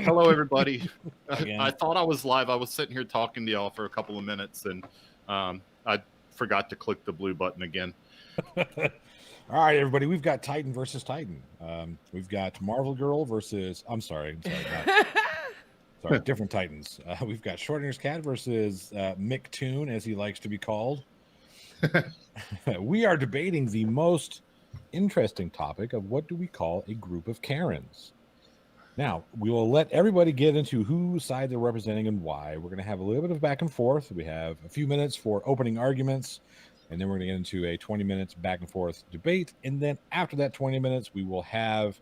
Hello, everybody. Again. I thought I was live. I was sitting here talking to y'all for a couple of minutes, and I forgot to click the blue button again. All right, everybody. We've got Titan versus Titan. We've got Marvel Girl versus. I'm sorry, different Titans. We've got Schrodinger's cat versus MCToon, as he likes to be called. We are debating the most interesting topic of what do we call a group of Karens. Now, we will let everybody get into whose side they're representing and why. We're going to have a little bit of back and forth. We have a few minutes for opening arguments, and then we're going to get into a 20 minutes back and forth debate. And then after that 20 minutes, we will have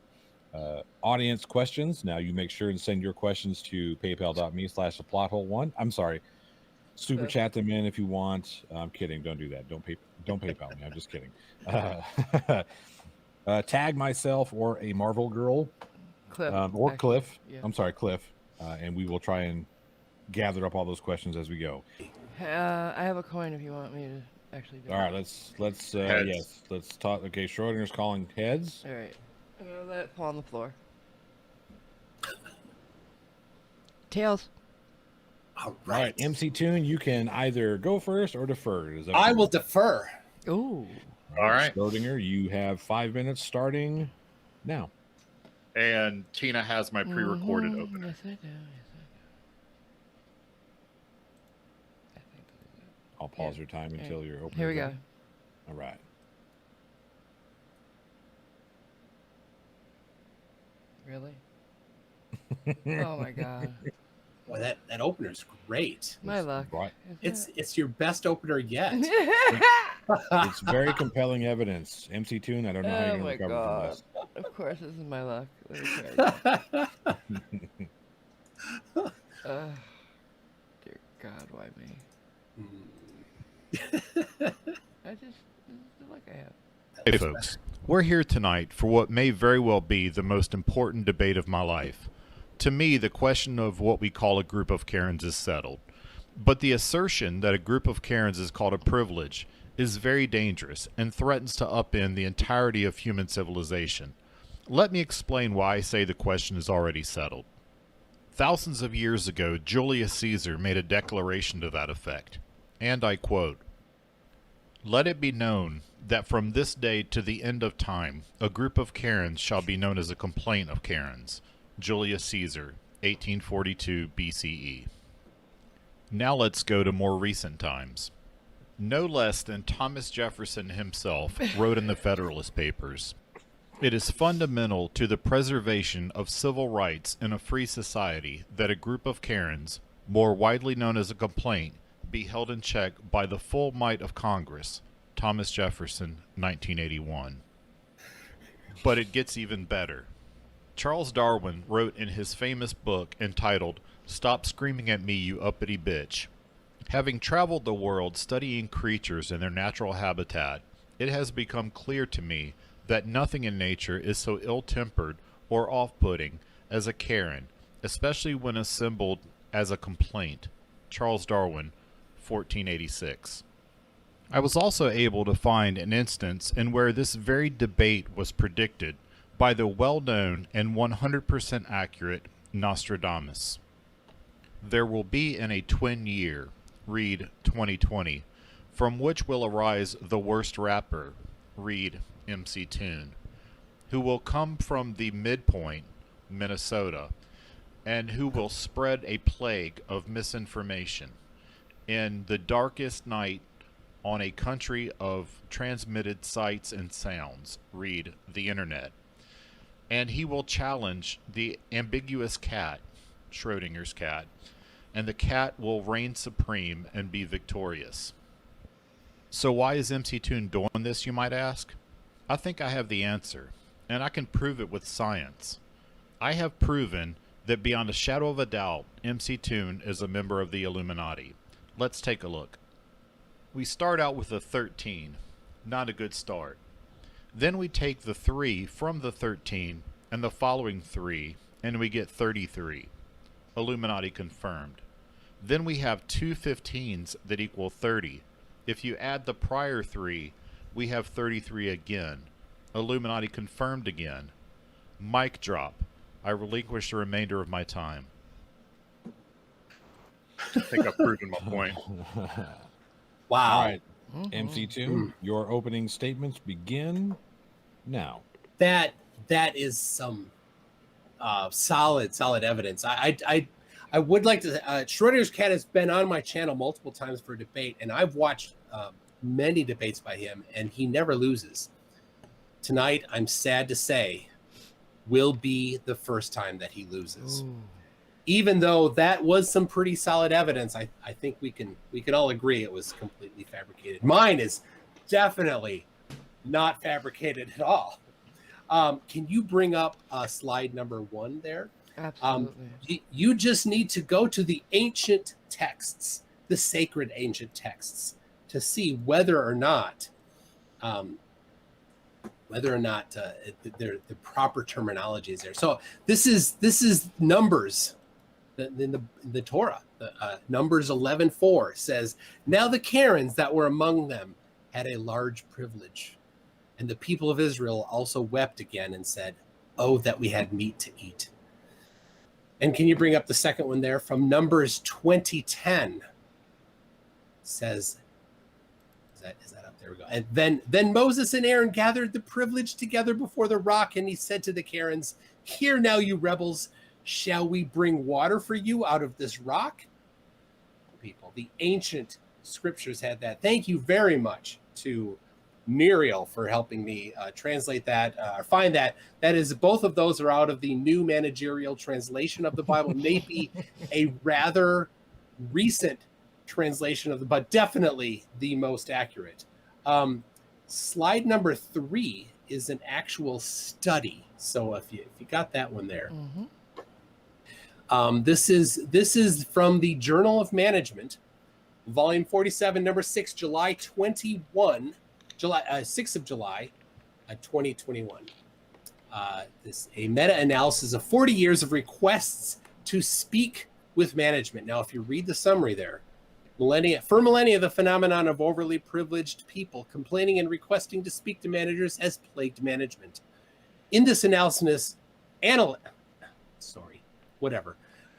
audience questions. Now, you make sure and send your questions to paypal.me/theplothole1. I'm sorry. Super chat them in if you want. I'm kidding. Don't do that. Don't PayPal me. I'm just kidding. Tag myself or a Marvel Girl. Cliff. Yeah. I'm sorry, Cliff. And we will try and gather up all those questions as we go. I have a coin if you want me to actually do it. All right, let's talk. Okay, Schrodinger's calling heads. All right. I'm going to let it fall on the floor. Tails. All right. MCToon, you can either go first or defer. I will defer. Ooh. All right. Schrodinger, you have 5 minutes starting now. And Tina has my pre-recorded opener. Yes, I do. I'll pause your time until you're open. Here we go. All right. Really? Oh my god. Boy, that opener's great. My luck. Right. It's your best opener yet. It's very compelling evidence. MCToon, I don't know how you're going to recover from this. Of course, this is my luck. Let me try. Dear God, why me? This is the luck I have. Hey folks, we're here tonight for what may very well be the most important debate of my life. To me, the question of what we call a group of Karens is settled. But the assertion that a group of Karens is called a privilege is very dangerous and threatens to upend the entirety of human civilization. Let me explain why I say the question is already settled. Thousands of years ago, Julius Caesar made a declaration to that effect, and I quote, "Let it be known that from this day to the end of time, a group of Karens shall be known as a complaint of Karens." Julius Caesar, 1842 BCE. Now let's go to more recent times. No less than Thomas Jefferson himself wrote in the Federalist Papers, "It is fundamental to the preservation of civil rights in a free society that a group of Karens, more widely known as a complaint, be held in check by the full might of Congress." Thomas Jefferson, 1981. But it gets even better. Charles Darwin wrote in his famous book entitled "Stop Screaming at Me, You Uppity Bitch." Having traveled the world studying creatures in their natural habitat, it has become clear to me that nothing in nature is so ill-tempered or off-putting as a Karen, especially when assembled as a complaint. Charles Darwin, 1486. I was also able to find an instance in where this very debate was predicted by the well-known and 100% accurate Nostradamus. There will be in a twin year, read 2020, from which will arise the worst rapper, read MCToon, who will come from the midpoint, Minnesota, and who will spread a plague of misinformation in the darkest night on a country of transmitted sights and sounds, read the internet. And he will challenge the ambiguous cat, Schrodinger's cat, and the cat will reign supreme and be victorious. So why is MCToon doing this, you might ask? I think I have the answer, and I can prove it with science. I have proven that beyond a shadow of a doubt, MCToon is a member of the Illuminati. Let's take a look. We start out with a 13, not a good start. Then we take the 3 from the 13 and the following 3, and we get 33. Illuminati confirmed. Then we have two 15s that equal 30. If you add the prior 3, we have 33 again. Illuminati confirmed again. Mic drop. I relinquish the remainder of my time. I think I've proven my point. Wow. All right, Mhm. MC2, your opening statements begin now. That is some solid evidence. I would like to. Schrodinger's cat has been on my channel multiple times for debate, and I've watched many debates by him, and he never loses. Tonight, I'm sad to say, will be the first time that he loses. Ooh. Even though that was some pretty solid evidence, I think we can all agree it was completely fabricated. Mine is definitely not fabricated at all. Can you bring up slide number 1 there? Absolutely. You just need to go to the ancient texts, the sacred ancient texts, to see whether or not the proper terminology is there. So this is Numbers. In the Torah, Numbers 11:4 says, "Now the Karens that were among them had a large privilege, and the people of Israel also wept again and said, 'Oh, that we had meat to eat.'" And can you bring up the second one there from Numbers 20:10? Says, is that up? There we go. And then Moses and Aaron gathered the privilege together before the rock, and he said to the Karens, "Hear now, you rebels. Shall we bring water for you out of this rock?" People, the ancient scriptures had that. Thank you very much to Muriel for helping me translate that or find that. That is, both of those are out of the New Managerial Translation of the Bible. Maybe a rather recent translation of but definitely the most accurate. Slide number 3 is an actual study. So if you got that one there. Mm-hmm. This is from the Journal of Management, volume 47, number 6, July 21, 6th of July, 2021. This a meta-analysis of 40 years of requests to speak with management. Now, if you read the summary there, for millennia, the phenomenon of overly privileged people complaining and requesting to speak to managers has plagued management. In this analysis,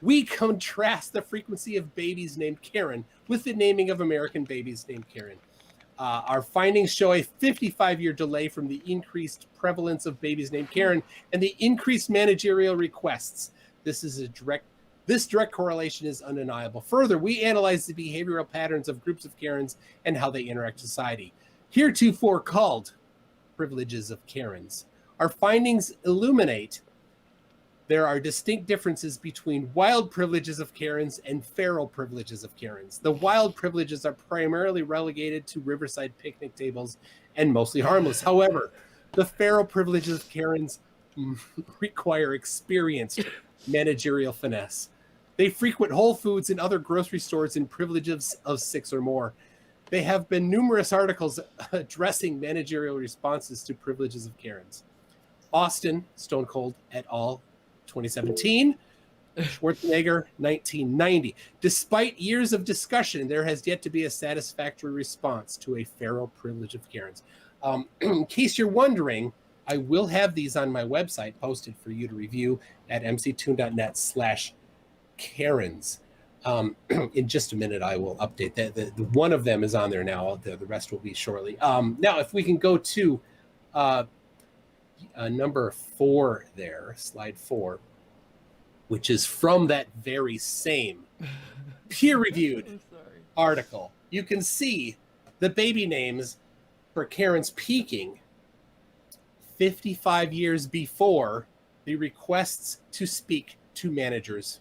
we contrast the frequency of babies named Karen with the naming of American babies named Karen. Our findings show a 55-year delay from the increased prevalence of babies named Karen and the increased managerial requests. This direct correlation is undeniable. Further, we analyze the behavioral patterns of groups of Karens and how they interact with society, heretofore called privileges of Karens. Our findings illuminate there are distinct differences between wild privileges of Karens and feral privileges of Karens. The wild privileges are primarily relegated to riverside picnic tables and mostly harmless. However, the feral privileges of Karens require experienced managerial finesse. They frequent Whole Foods and other grocery stores in privileges of 6 or more. There have been numerous articles addressing managerial responses to privileges of Karens. Austin, Stone Cold et al., 2017, Schwarzenegger, 1990. Despite years of discussion, there has yet to be a satisfactory response to a feral privilege of Karens. In case you're wondering, I will have these on my website posted for you to review at mctoon.net/Karens. In just a minute, I will update that. The one of them is on there now. The rest will be shortly. Now, if we can go to number 4 there, slide 4, which is from that very same peer-reviewed article. You can see the baby names for Karens peaking 55 years before the requests to speak to managers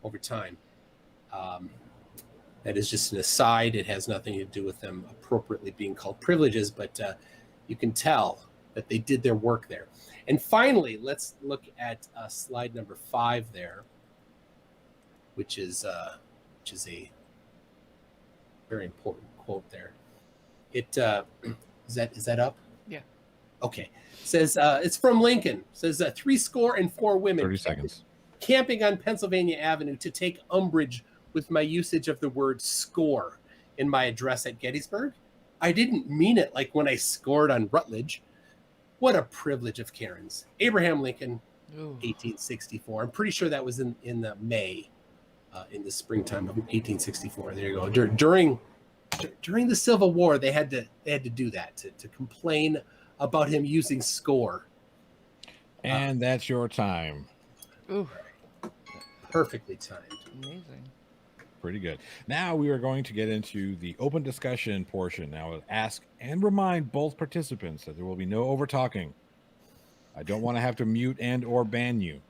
over time. That is just an aside. It has nothing to do with them appropriately being called privileges, but you can tell that they did their work there. And finally, let's look at slide number 5 there, which is a very important quote there. It is that up? Yeah. Okay. It says it's from Lincoln. It says 64 women 30 seconds. camping on Pennsylvania Avenue to take umbrage with my usage of the word score in my address at Gettysburg. I didn't mean it like when I scored on Rutledge. What a privilege of Karens. Abraham Lincoln, Ooh. 1864. I'm pretty sure that was in the May, in the springtime of 1864. There you go. During the Civil War, they had to do that to complain about him using score. And that's your time. Ooh. Perfectly timed. Amazing. Pretty good. Now we are going to get into the open discussion portion. Now I'll ask and remind both participants that there will be no over talking. I don't want to have to mute and or ban you.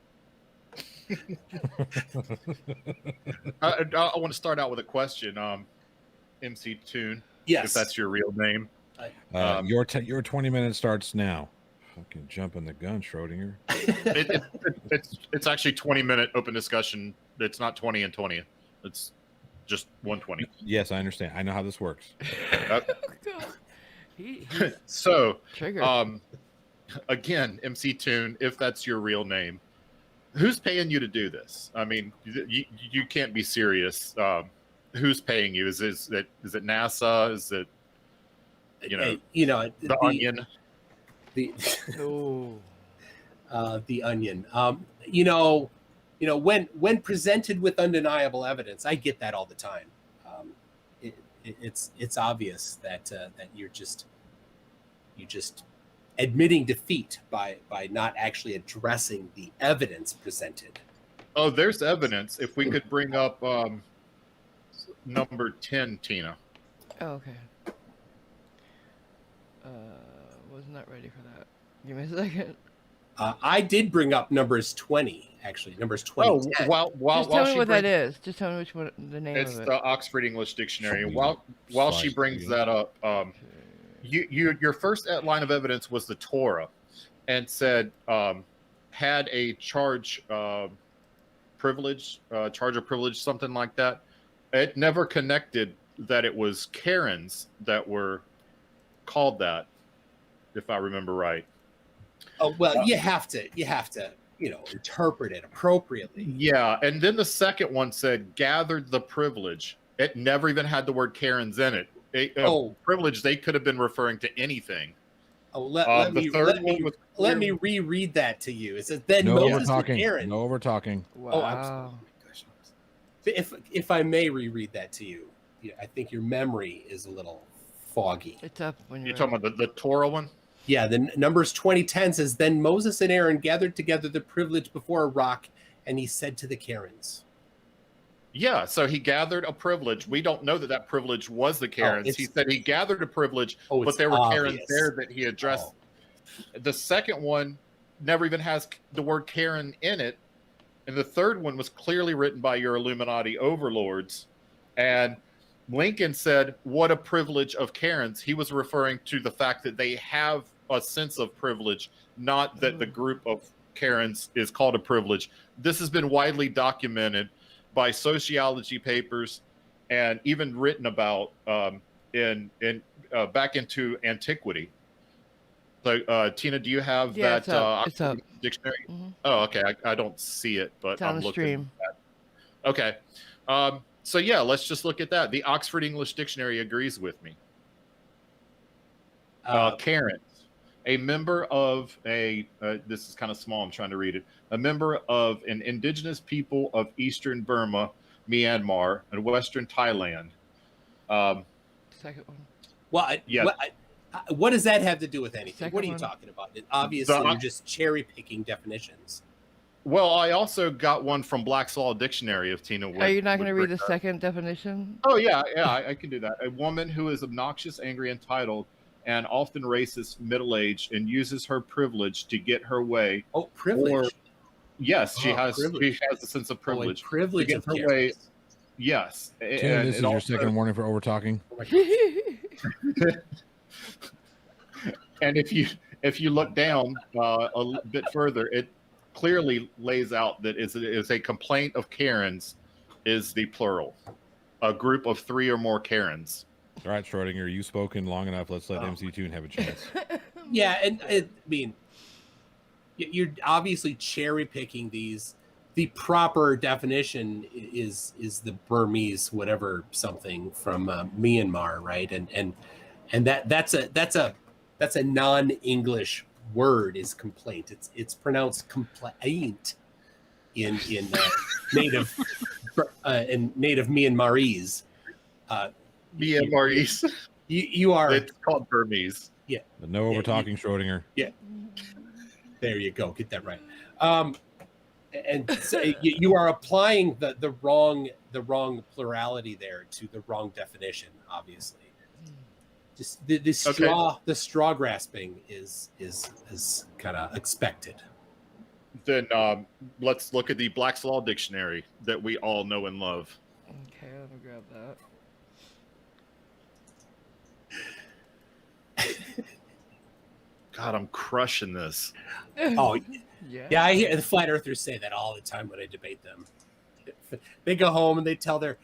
I want to start out with a question. MCToon, Yes. if that's your real name. Your 20 minutes starts now. Fucking jumping the gun, Schrodinger. It's actually 20-minute open discussion. It's not 20 and 20. It's just 120. Yes, I understand. I know how this works. Oh, God. He's So, triggered. again, MCToon, if that's your real name, who's paying you to do this? I mean, you can't be serious. Who's paying you? Is it NASA? Is it the Onion? Oh. The Onion. When presented with undeniable evidence, I get that all the time. It's obvious that you're just admitting defeat by not actually addressing the evidence presented. Oh, there's evidence. If we could bring up number 10, Tina. Oh, okay. Was not ready for that. Give me a second. I did bring up numbers 20, actually. Numbers 20. Oh, Just while tell me she what that brings- is. Just tell me which one, the name It's of it. the Oxford English Dictionary. Something While she slash brings Google. that up, Okay. your first line of evidence was the Torah, and said had a charge of privilege, something like that. It never connected that it was Karens that were called that, if I remember right. Oh, well, you have to interpret it appropriately. Yeah, and then the second one said gathered the privilege. It never even had the word Karens in it. Privilege, they could have been referring to anything. Oh, let me reread that to you. It says then No Moses over and talking. Aaron. No over talking. Wow. Oh, absolutely. If I may reread that to you, I think your memory is a little foggy. It's up when You're you're talking about the Torah one? Yeah, the Numbers 20:10 says, then Moses and Aaron gathered together the privilege before a rock, and he said to the Karens. Yeah, so he gathered a privilege. We don't know that privilege was the Karens. He said he gathered a privilege, but there were Karens there that he addressed. The second one never even has the word Karen in it. And the third one was clearly written by your Illuminati overlords. And Lincoln said, what a privilege of Karens. He was referring to the fact that they have a sense of privilege, not that the group of Karens is called a privilege. This has been widely documented by sociology papers and even written about in back into antiquity. So, Tina, do you have that it's up. dictionary? Mm-hmm. Oh, okay. I don't see it, but It's on I'm the looking. stream. Okay. So yeah, let's just look at that. The Oxford English Dictionary agrees with me. Karens, a member of this is kind of small, I'm trying to read it. A member of an indigenous people of Eastern Burma, Myanmar, and Western Thailand. Second one. Well, what does that have to do with anything? Second What are you one. talking about? Obviously, you're just cherry picking definitions. Well, I also got one from Black's Law Dictionary if Tina would. Are you not going to read bring the that. second definition? Oh, yeah, I can do that. A woman who is obnoxious, angry, entitled, and often racist, middle-aged, and uses her privilege to get her way. Oh, privilege. Yes, she has privilege. a sense of privilege. Oh, a privilege to of get her way. Karens. Yes. Tina, this is your second warning for over talking. Oh my God. And if you look down a bit further, it clearly lays out that is a complaint of Karens is the plural, a group of 3 or more Karens. All right, Schrodinger, you've spoken long enough. Let's let MCToon have a chance. Yeah, and I mean, you're obviously cherry picking these. The proper definition is the Burmese whatever something from Myanmar, right? And that's a non-English word is complaint. It's pronounced complaint in native Myanmarese. Myanmarese. You are. It's called Burmese. Yeah. But no over talking Schrodinger. Yeah. There you go. Get that right. And so you are applying the wrong plurality there to the wrong definition. Obviously, just the straw grasping is kind of expected. Then let's look at the Black's Law Dictionary that we all know and love. Okay, let me grab that. God, I'm crushing this. Oh, Yeah. yeah, I hear the flat earthers say that all the time when I debate them. They go home and they tell their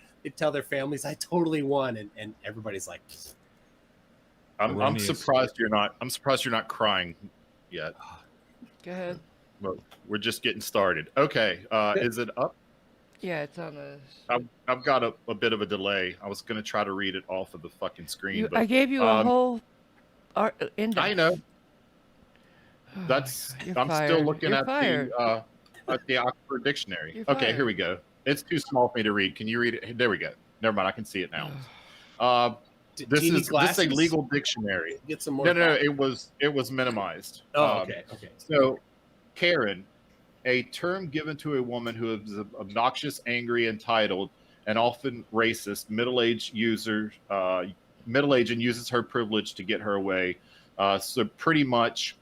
families, "I totally won," and everybody's like, I'm surprised you're not crying yet. Go ahead. But we're just getting started. Okay, is it up? Yeah, it's on the. I've got a bit of a delay. I was going to try to read it off of the fucking screen. But I gave you a whole index. I know. That's. I'm still looking at the Oxford Dictionary. Okay, here we go. It's too small for me to read. Can you read it? There we go. Never mind. I can see it now. This is a legal dictionary. Get some more. No. It was minimized. Oh, okay. So, Karen, a term given to a woman who is obnoxious, angry, entitled, and often racist, middle-aged and uses her privilege to get her way. So pretty much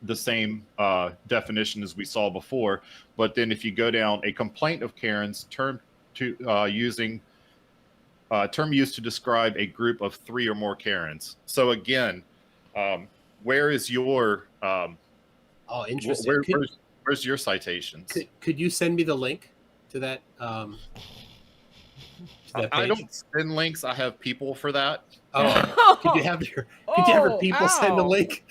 the same definition as we saw before. But then if you go down, a complaint of Karen's term used to describe a group of 3 or more Karens. So again, where is your interesting. Where's your citations? Could you send me the link to that? I don't send links. I have people for that. Oh, could you have your people send a link?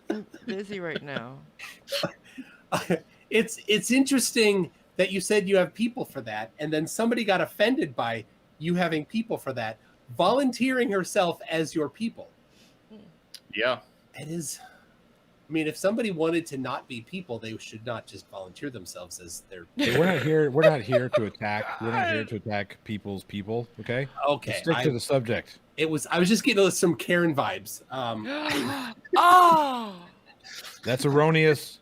I'm busy right now. It's interesting that you said you have people for that, and then somebody got offended by you having people for that, volunteering herself as your people. Yeah. It is. I mean, if somebody wanted to not be people, they should not just volunteer themselves as their. Hey, we're not here to attack. We're not here to attack people's people. Okay. Okay. Let's stick to the subject. I was just getting some Karen vibes. Oh. That's erroneous.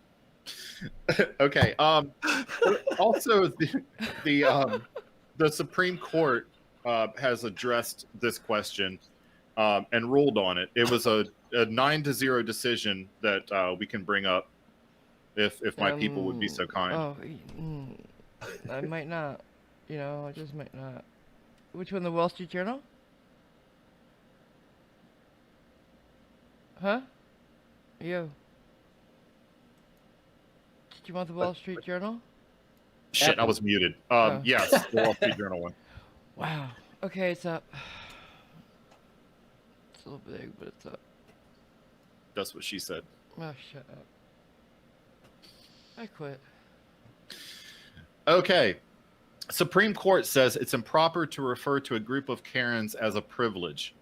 Okay. Also, the Supreme Court has addressed this question and ruled on it. It was a 9-0 decision that we can bring up if my people would be so kind. Oh, I might not. I just might not. Which one? The Wall Street Journal? Huh? You. Did you want the Wall Street Journal? Shit, I was muted. Yes, the Wall Street Journal one. Wow. Okay, it's up. It's a little big, but it's up. That's what she said. Oh, shut up. I quit. Okay. Supreme Court says it's improper to refer to a group of Karens as a privilege.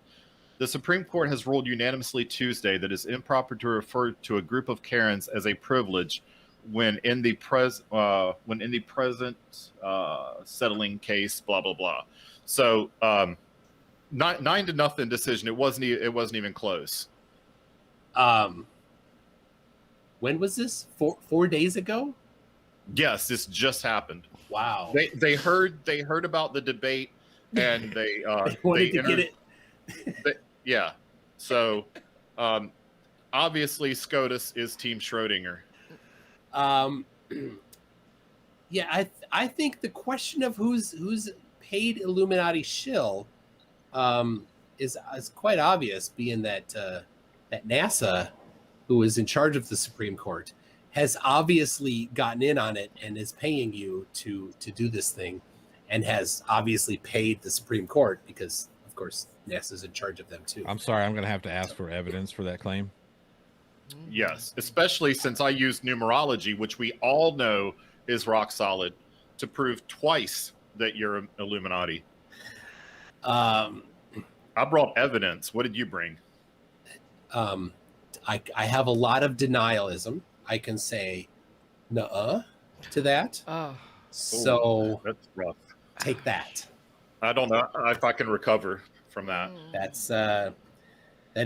The Supreme Court has ruled unanimously Tuesday that it's improper to refer to a group of Karens as a privilege when in the present settling case, blah blah blah. So 9-0 decision. It wasn't even close. When was this? 4 days ago? Yes, this just happened. Wow. They heard about the debate and they wanted to get it. Yeah. So obviously SCOTUS is Team Schrodinger. Yeah, I think the question of who's paid Illuminati shill is quite obvious, being that that NASA, who is in charge of the Supreme Court, has obviously gotten in on it and is paying you to do this thing, and has obviously paid the Supreme Court because, of course, NASA's in charge of them too. I'm sorry, I'm going to have to ask for evidence for that claim. Yes, especially since I used numerology, which we all know is rock solid, to prove twice that you're Illuminati. I brought evidence. What did you bring? I have a lot of denialism. I can say nuh-uh to that. Oh, So That's rough. take that. I don't know if I can recover from that. That's and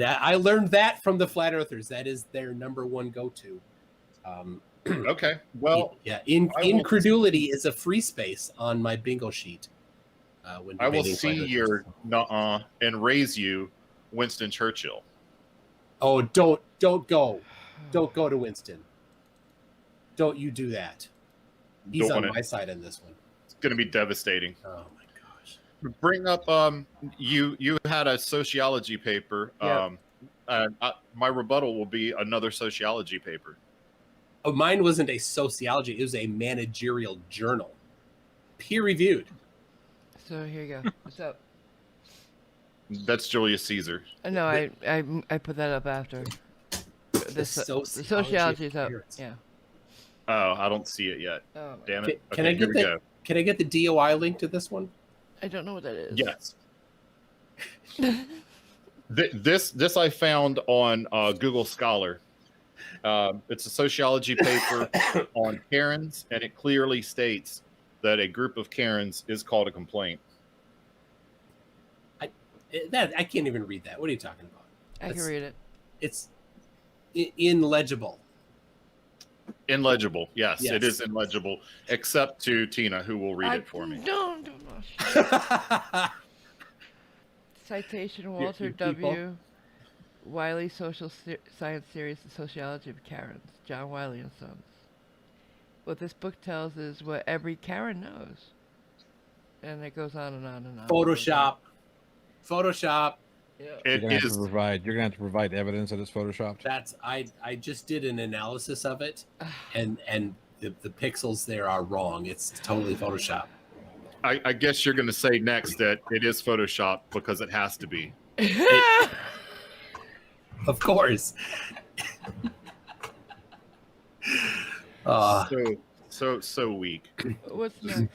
I learned that from the flat earthers. That is their number one go-to. Okay. Well, yeah, I will- incredulity is a free space on my bingo sheet. When I will debating see flat your earthers. nuh-uh and raise you Winston Churchill. Oh, don't go to Winston. Don't you do that. He's Don't on want my it. side in this one. It's going to be devastating. Oh my gosh. Bring up you had a sociology paper. Yep. My rebuttal will be another sociology paper. Oh, mine wasn't a sociology, it was a managerial journal. Peer reviewed. so here you go. What's up? That's Julius Caesar. No, I put that up after. The sociology is up. appearance. Yeah. Oh, I don't see it yet. Oh, Damn Can, it. can Okay, I here get we the go. can I get the DOI link to this one? I don't know what that is. Yes. This I found on Google Scholar. It's a sociology paper on Karens, and it clearly states that a group of Karens is called a complaint. That I can't even read that. What are you talking about? I can That's- read it. It's illegible. Illegible. Yes, Yes. it is illegible, except to Tina, who will read I- it for me. No. Citation Walter you people. W. Wiley, Social Science Series, The Sociology of Karens, John Wiley and Sons. What this book tells is what every Karen knows. And it goes on and on and on. Photoshop. Yeah. You're It gonna have is. to provide. You're gonna have to provide evidence that it's photoshopped. That's I just did an analysis of it, and the pixels there are wrong. It's totally Photoshop. I guess you're going to say next that it is Photoshop because it has to be. Of course. So weak. What's next?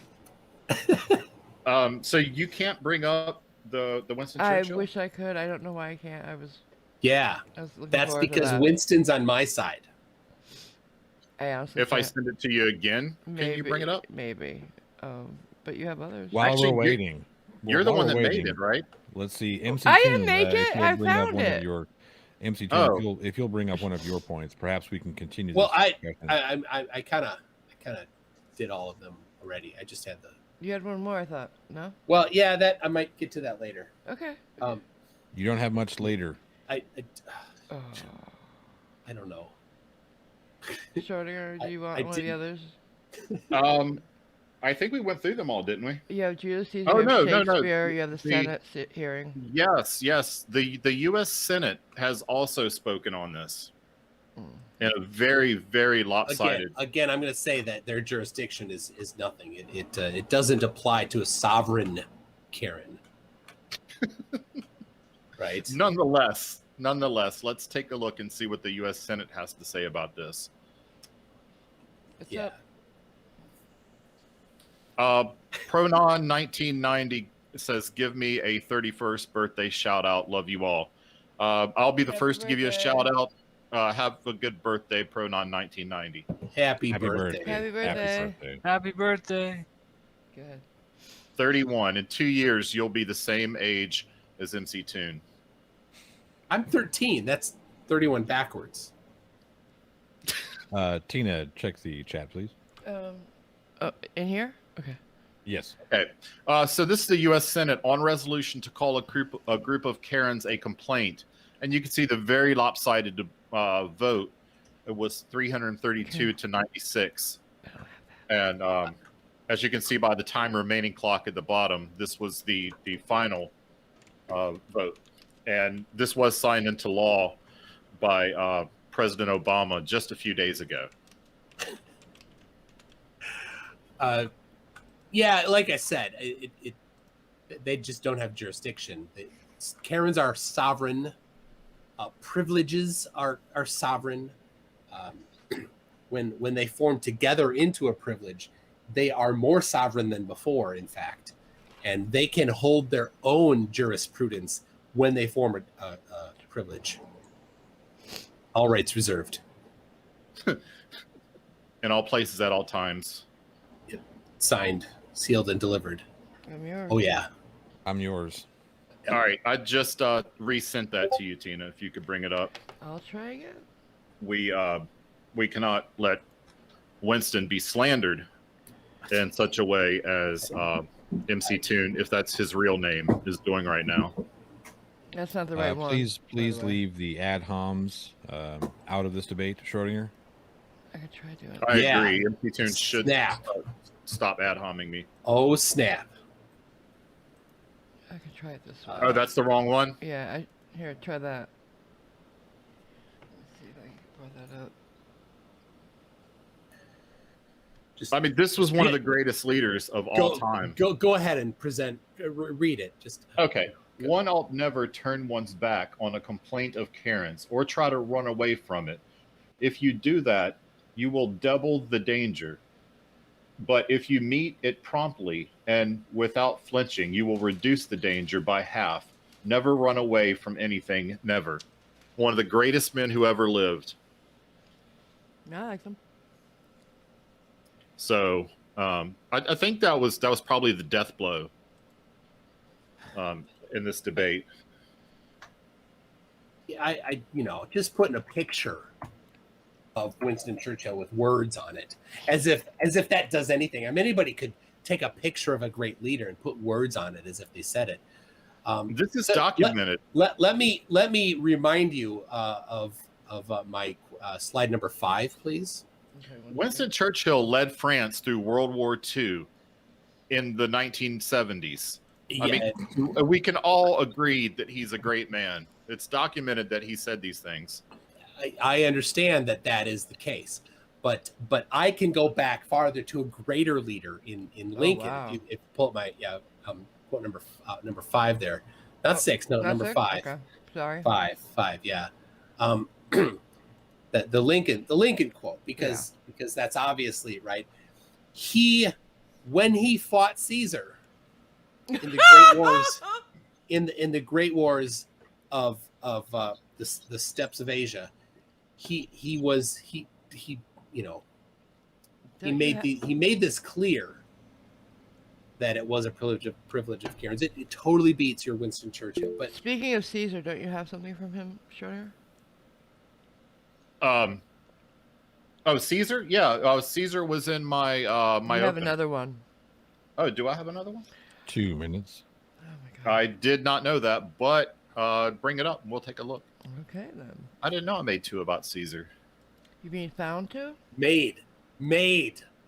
So you can't bring up the Winston I Churchill? wish I could. I don't know why I can't. I was Yeah, looking that's forward to because that. Winston's on my side. I honestly If I can't. send it to you again, can you bring it up? Maybe. But you have others. While Actually, we're waiting, You're the while one that we're made waiting, it, right? Let's see. MC I didn't Toon, make if it, you'll I bring up found one it. Of your MC Toon, Oh. if you'll bring up one of your points, perhaps we can continue. Well, this I discussion. kind of did all of them already. I just had the. You had one more, I thought. No? Well, yeah, that I might get to that later. Okay. You don't have much later. I Oh. I don't know. Schrodinger, do you want I one of the didn't- others? I think we went through them all, didn't we? You have Julius Caesar, Oh, you have no. Shakespeare, you have the The- Senate hearing. Yes. The U.S. Senate has also spoken on this Mm. in a very, very lopsided. Again, I'm going to say that their jurisdiction is nothing. It doesn't apply to a sovereign Karen. Right. Nonetheless, let's take a look and see what the U.S. Senate has to say about this. What's Yeah. up? Pronon 1990 says, "Give me a 31st birthday shout out. Love you all." I'll be the Happy first to give you a birthday. shout out. Have a good birthday, Pronon 1990. Happy Happy birthday. birthday. Happy birthday. Happy birthday. Good. 31. In 2 years, you'll be the same age as MCToon. I'm 13. That's 31 backwards. Tina, check the chat, please. In here? Okay. Yes. Okay. So this is the U.S. Senate on resolution to call a group of Karens a complaint. And you can see the very lopsided vote. It was 332 to 96. And as you can see by the time remaining clock at the bottom, this was the final vote. And this was signed into law by President Obama just a few days ago. Yeah, like I said, they just don't have jurisdiction. Karens are sovereign. Privileges are sovereign. When they form together into a privilege, they are more sovereign than before, in fact. And they can hold their own jurisprudence when they form a privilege. All rights reserved. In all places at all times. Signed, sealed, and delivered. I'm yours. Oh yeah. I'm yours. All right, I just resent that to you, Tina. If you could bring it up. I'll try again. We cannot let Winston be slandered in such a way as MCToon, if that's his real name, is doing right now. That's not the right one. Please by the way. leave the ad homs out of this debate, Schrodinger. I could try doing it. I Yeah. agree. MCToon should Snap. stop ad homing me. Oh snap. I could try it this way. Oh, that's the wrong one? Yeah, here, try that. Let's see if I can pull that up. Just I mean, this was one of the greatest leaders of all time. Go ahead and present. Read it. Just Okay. One ought never turn one's back on a complaint of Karen's or try to run away from it. If you do that, you will double the danger. But if you meet it promptly and without flinching, you will reduce the danger by half. Never run away from anything, never. One of the greatest men who ever lived. No, I like them. So I think that was probably the death blow in this debate. I just putting a picture of Winston Churchill with words on it, as if that does anything. I mean, anybody could take a picture of a great leader and put words on it as if they said it. This is documented. Let me remind you of my slide number 5, please. Okay, Winston Churchill led France through World War II in the 1970s. I mean, we can all agree that he's a great man. It's documented that he said these things. I understand that is the case, but I can go back farther to a greater leader in Lincoln. wow. If you pull up my quote number 5 there, not 6, no, Not number 6? 5. Okay. Sorry. 5, yeah. The Lincoln quote, because that's obviously right. When he fought Caesar in the great wars, in the great wars of the steppes of Asia, he made this clear that it was a privilege of Karen's. It totally beats your Winston Churchill. But Speaking of Caesar, don't you have something from him, Schrodinger? Caesar? Yeah, Caesar was in my my. I have open. another one. Oh, do I have another one? 2 minutes. Oh my god. I did not know that, but bring it up and we'll take a look. Okay then. I didn't know I made 2 about Caesar. You being found to? made.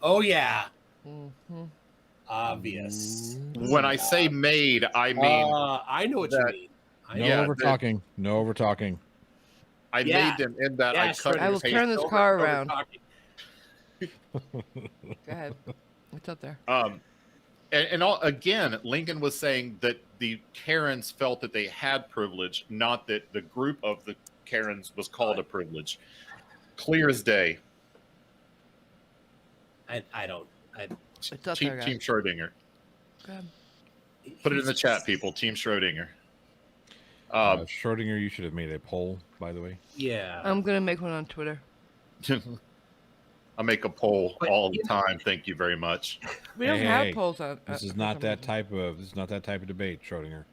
Oh yeah, Mm-hmm. obvious. When I say made, I mean I know what you that- mean. No Yeah, over talking. No over talking. I yeah. made them in that Yeah, I cut sure. I and will pasted. turn this car Over around. talking. Go ahead. What's up there? Again, Lincoln was saying that the Karens felt that they had privilege, not that the group of the Karens was called a privilege. Clear as day. I don't. It's up Team, there, guys. Team Schrodinger. Go ahead. Put it in the chat, people. Team Schrodinger. Schrodinger, you should have made a poll, by the way. Yeah. I'm gonna make one on Twitter. I make a poll But, all the time. Thank you very much. We don't Hey, have hey, polls on. This is for not some that reason. type of. This is not that type of debate, Schrodinger.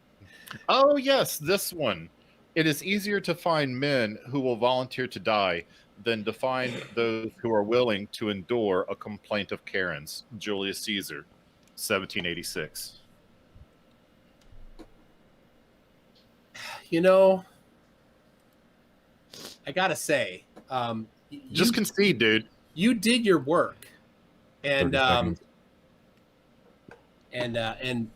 Oh, yes, this one. It is easier to find men who will volunteer to die than to find those who are willing to endure a complaint of Karen's. Julius Caesar, 1786. You know, I gotta say, Just concede, dude. you did your work, and 30 seconds. and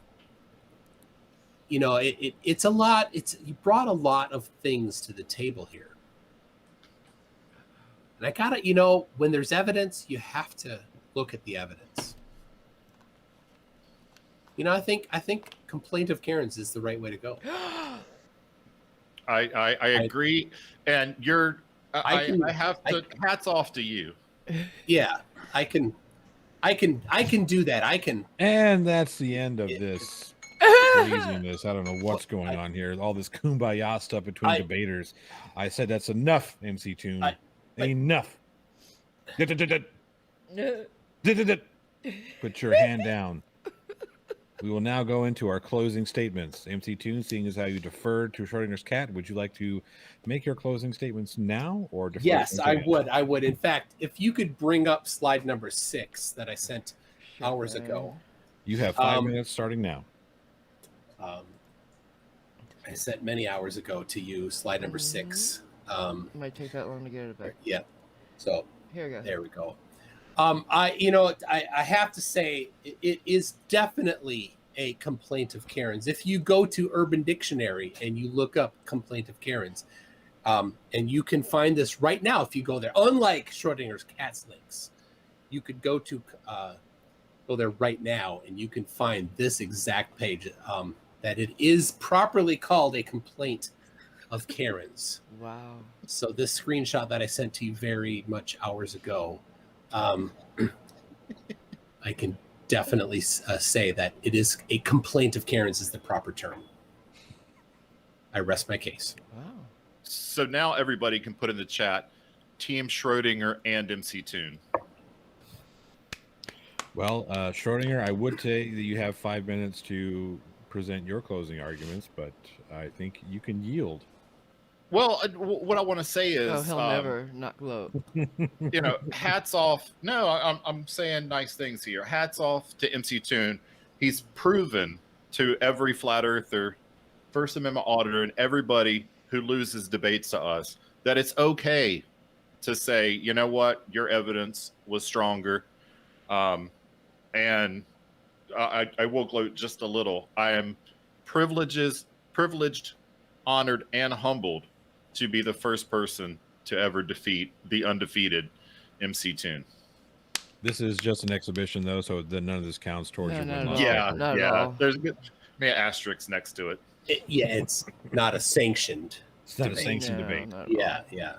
you know it's a lot. You brought a lot of things to the table here, and I gotta, when there's evidence, you have to look at the evidence. I think complaint of Karen's is the right way to go. I agree. And I have to, hats off to you. Yeah, I can do that. I can. And that's the end of this craziness. I don't know what's going on here. All this kumbaya stuff between debaters. I said that's enough, MCToon. Enough. Put your hand down. We will now go into our closing statements. MCToon, seeing as how you deferred to Schrodinger's cat, would you like to make your closing statements now or defer? Yes, I would. I would. In fact, if you could bring up slide number 6 that I sent hours ago. You have 5 minutes starting now. I sent many hours ago to you slide number 6. Might take that long to get it back. Yeah. So here we go. There we go. I have to say it is definitely a complaint of Karens. If you go to Urban Dictionary and you look up complaint of Karens, and you can find this right now if you go there. Unlike Schrodinger's cat's links, you could go there right now and you can find this exact page that it is properly called a complaint of Karens. Wow. So this screenshot that I sent to you very much hours ago, I can definitely say that it is a complaint of Karens is the proper term. I rest my case. Wow. So now everybody can put in the chat Team Schrodinger and MCToon. Well, Schrodinger, I would say that you have 5 minutes to present your closing arguments, but I think you can yield. Well, what I want to say is, he'll never not globe. Hats off. No, I'm saying nice things here. Hats off to MCToon. He's proven to every flat earther, First Amendment auditor, and everybody who loses debates to us that it's okay to say, you know what, your evidence was stronger. And I will gloat just a little. I am privileged, honored, and humbled to be the first person to ever defeat the undefeated MCToon. This is just an exhibition, though, so none of this counts towards your win. Yeah. There's a good asterisk next to it. It's not a sanctioned. It's not a sanctioned debate. Yeah.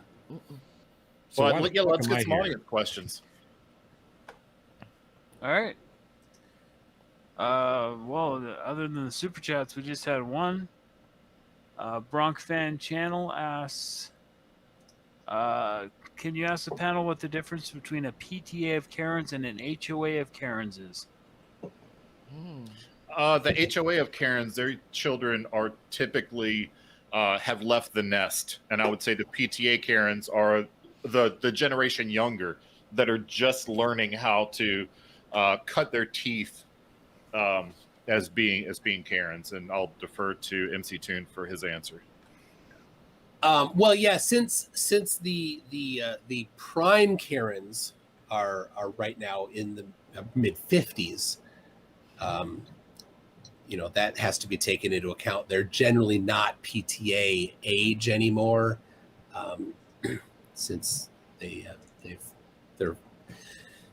So let's get some audience questions. All right. Well, other than the super chats, we just had one. Bronc Fan Channel asks, can you ask the panel what the difference between a PTA of Karens and an HOA of Karens is? The HOA of Karens, their children are typically have left the nest. And I would say the PTA Karens are the generation younger that are just learning how to cut their teeth as being Karens, and I'll defer to MCToon for his answer. Well, yeah, since the prime Karens are right now in the mid 50s, that has to be taken into account. They're generally not PTA age anymore, since their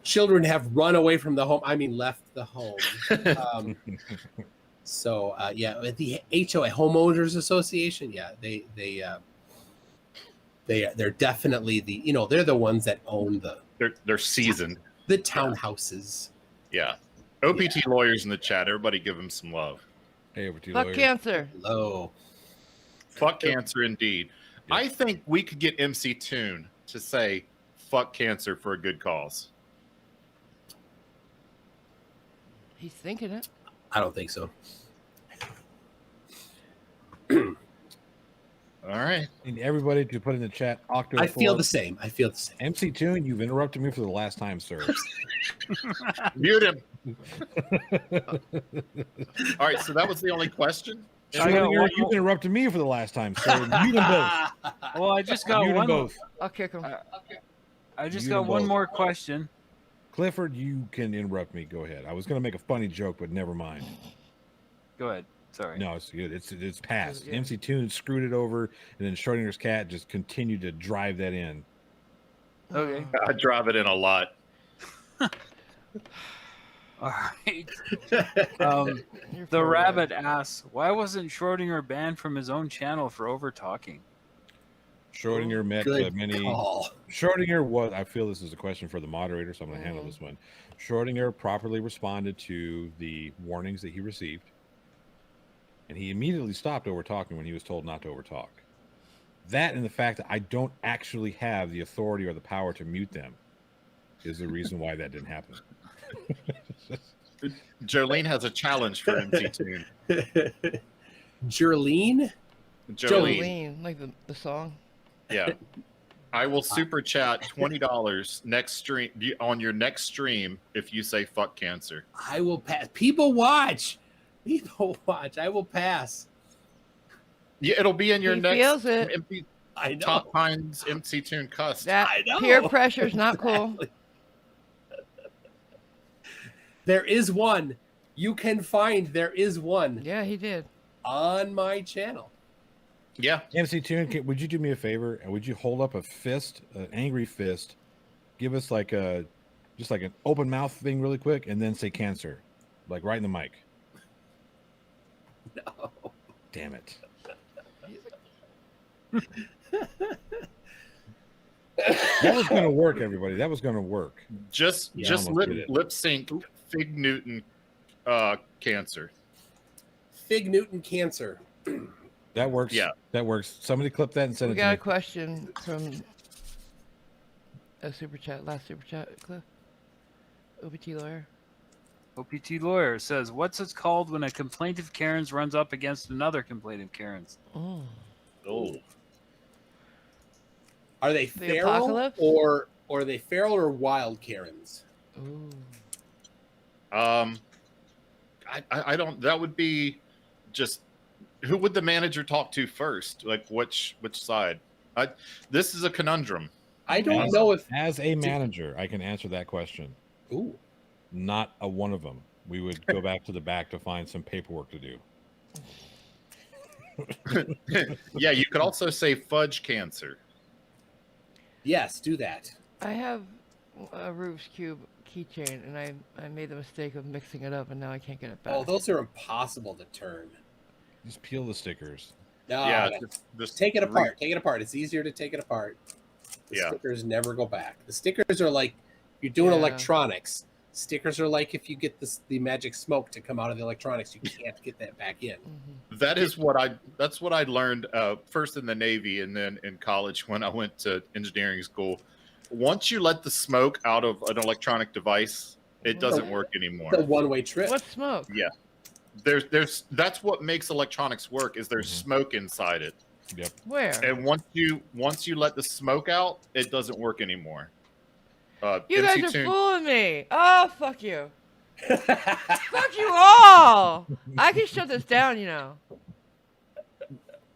children have run away from the home. I mean, left the home. The HOA, Homeowners Association, they're definitely they're the ones that own they're seasoned, the townhouses. Yeah. OPT lawyers in the chat. Everybody give them some love. Hey, OPT Fuck lawyers. cancer. Hello. Fuck cancer, indeed. Yeah. I think we could get MCToon to say fuck cancer for a good cause. He's thinking it. I don't think so. All right. And everybody to put in the chat. I feel the same. MCToon, you've interrupted me for the last time, sir. Mute him. All right, so that was the only question? Schrodinger, you've interrupted me for the last time, sir. Mute them both. Well, I just got one. Both. I'll kick him. I just got one more question. Clifford, you can interrupt me. Go ahead. I was going to make a funny joke, but never mind. Go ahead. Sorry. No, it's good. It's passed. Yeah. MCToon screwed it over, and then Schrodinger's cat just continued to drive that in. Okay. I drive it in a lot. All right. The rabbit asks, why wasn't Schrodinger banned from his own channel for over talking? Schrodinger met many. Call. Schrodinger was. I feel this is a question for the moderator, so I'm going to handle this one. Schrodinger properly responded to the warnings that he received. and he immediately stopped over talking when he was told not to overtalk. That and the fact that I don't actually have the authority or the power to mute them is the reason why that didn't happen. Jolene has a challenge for MCToon. Jolene? Jolene, like the song. Yeah. I will super chat $20 next stream on your next stream if you say fuck cancer. I will pass. People watch. People watch. I will pass. Yeah, it'll be in your He next feels it. I know. Top Pines MCToon cuss. That I know. peer pressure's not cool. Exactly. There is one. You can find there is one Yeah, he did. on my channel. Yeah. MCToon, would you do me a favor and would you hold up a fist, an angry fist, give us like just like an open mouth thing really quick, and then say cancer, like right in the mic. No. Damn it. That was gonna work, everybody. That was gonna work. Just Yeah, I almost did it. lip sync Fig Newton cancer. Fig Newton cancer. That works. Yeah. That works. Somebody clip that and send We it got a to me. question from a super chat, last super chat, Cliff. OPT lawyer. OPT lawyer says, "What's it called when a complaint of Karen's runs up against another complaint of Karen's?" Oh. Oh. Are they The feral apocalypse? or are they feral or wild Karens? Ooh. I don't. That would be just. Who would the manager talk to first? Like which side? This is a conundrum. I don't know if. As a manager, I can answer that question. Ooh. Not a one of them. We would go back to the back to find some paperwork to do. Yeah, you could also say fudge cancer. Yes, do that. I have a Rubik's Cube keychain, and I made the mistake of mixing it up, and now I can't get it back. Oh, those are impossible to turn. Just peel the stickers. No, Yeah, no. just Take it apart. Take it apart. It's easier to take it apart. The Yeah. stickers never go back. The stickers are like you're doing Yeah. electronics. Stickers are like if you get the magic smoke to come out of the electronics, you can't get that back in. Mhm. That's what I learned first in the Navy and then in college when I went to engineering school. Once you let the smoke out of an electronic device, it doesn't work anymore. The one-way trip. What smoke? Yeah. There's that's what makes electronics work is there's smoke inside it. Yep. Where? And once you let the smoke out, it doesn't work anymore. You guys are MCToon fooling me. Oh, fuck you. Fuck you all. I can shut this down, you know.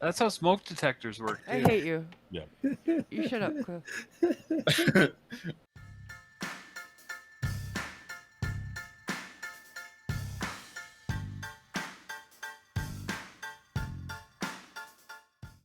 That's how smoke detectors work. I too. hate you. Yeah. You shut up, Cliff.